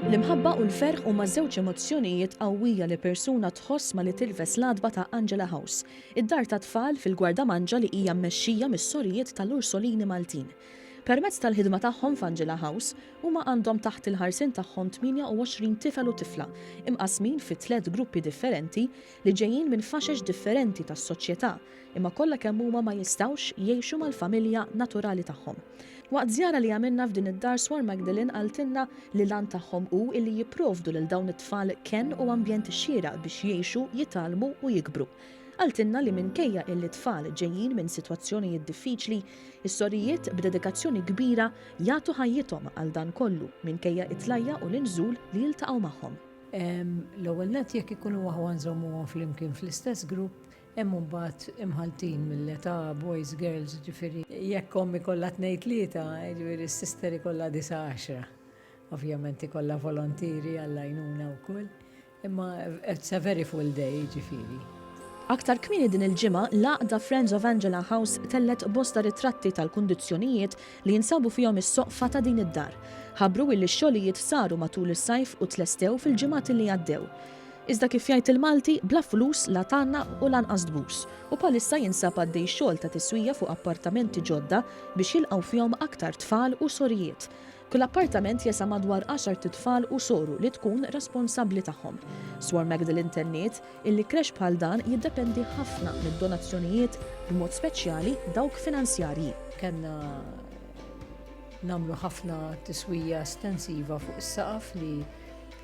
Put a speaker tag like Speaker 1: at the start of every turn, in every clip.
Speaker 1: L-imħabba u l-ferħ huma żewġ emozzjonijiet qawwija li persuna tħoss ma li tilves l-adba ta' Angela House, id-dar ta' tfal fil-Gwardamanġa li hija mmexxija mis-sorijiet tal-Ursolini Maltin. Permezz tal-ħidma tagħhom f'Angela House huma għandhom taħt il-ħarsien tagħhom 28 tifel u tifla, imqasmin fi 3 gruppi differenti li ġejjin minn faxex differenti tas-soċjetà, imma kollha kemm huma ma jistgħux jgħixu mal-familja naturali tagħhom. Waqt żjara li għamilna f'din id-dar Swar Magdalene qaltilna li lan tagħhom hu illi jipprovdu lil dawn it-tfal kenn u ambjent xieraq biex jgħixu, jitalmu u jikbru. Qaltilna li minkejja illi tfal ġejjin minn sitwazzjonijiet diffiċli, is-sorijiet b'dedikazzjoni kbira jagħtu ħajjithom għal dan kollu minkejja it-tlajja u l-inżul li jiltaqgħu magħhom.
Speaker 2: L-ewwel nett jekk ikunu waħwan żommuhom flimkien fl-istess grupp, hemm mbagħad imħaltin mill-età boys, girls, ġifieri jekk ommi kollha 2-3, ġifieri s-sister ikollha 9-10. Ovvjament ikollha volontieri għall għajnuna wkoll, imma it's a very full day ġifieri.
Speaker 1: Aktar kmieni din il-ġimgħa l-għaqda Friends of Angela House tellet bosta ritratti tal-kundizzjonijiet li jinsabu fihom is-soqfa ta' din id-dar. Ħabbru illi x-xogħlijiet saru matul is-sajf u tlestew fil-ġimgħat li għaddew. Iżda kif jgħid il-Malti bla flus la tanna u lanqas dbus. U bħalissa jinsab għaddej xogħol ta' tiswija fuq appartamenti ġodda biex jilqgħu fihom aktar tfal u sorijiet. Kull appartament jesa madwar 10 tfal u soru li tkun responsabbli tagħhom. Swar Magdalene tenniet illi kresh bħal dan jiddependi ħafna mid-donazzjonijiet b'mod speċjali dawk finanzjarji.
Speaker 2: Kenna nagħmlu ħafna tiswija estensiva fuq is-saqaf li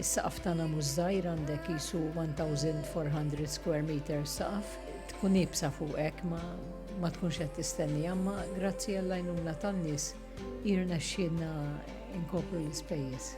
Speaker 2: is-saqaf tagħna mhux żgħir għandek qisu 1400 square meters saqaf. Tkun ibsa fuq hekk ma tkunx qed tistenni, imma grazzi għall-għajnuna tan-nies irna xxielna inkopru l-ispejjeż.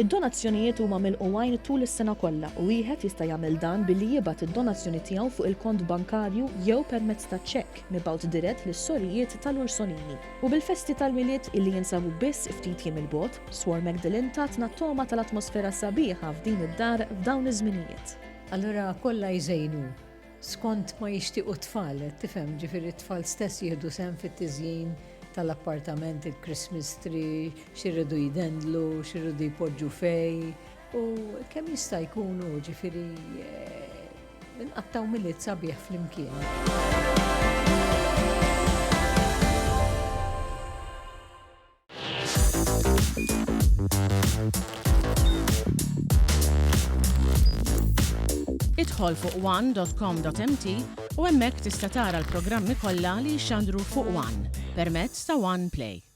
Speaker 1: Id-donazzjonijiet huma milquwajn tul is-sena kollha u wieħed jista' jagħmel dan billi jibgħat id-donazzjoni tiegħu fuq il-kont bankarju jew permezz ta' ċekk mibgħut dirett lis-sorijiet tal-Ursolini. U bil-festi tal-miliet illi jinsabu biss ftit jiem il-bogħod, Swar Magdalene tatna toma tal-atmosfera sabiħa f'din id-dar f'dawn iż-żminijiet.
Speaker 2: Allura kollha jżejnu skont ma jixtiequ tfal, tifhem, ġifieri t-tfal stess jieħdu sehem fit-tiżjien tal-appartament, il-Christmas tree, xirridu jidendlu, xirridu jpoġġu fej, u kemm jista' jkunu ġifieri inqattaw miliet sabiħ flimkien.
Speaker 3: Idħol fuq one.com.mt u hemmhekk tista' tara l-programmi kollha li jxandru fuq One permezz ta' One Play.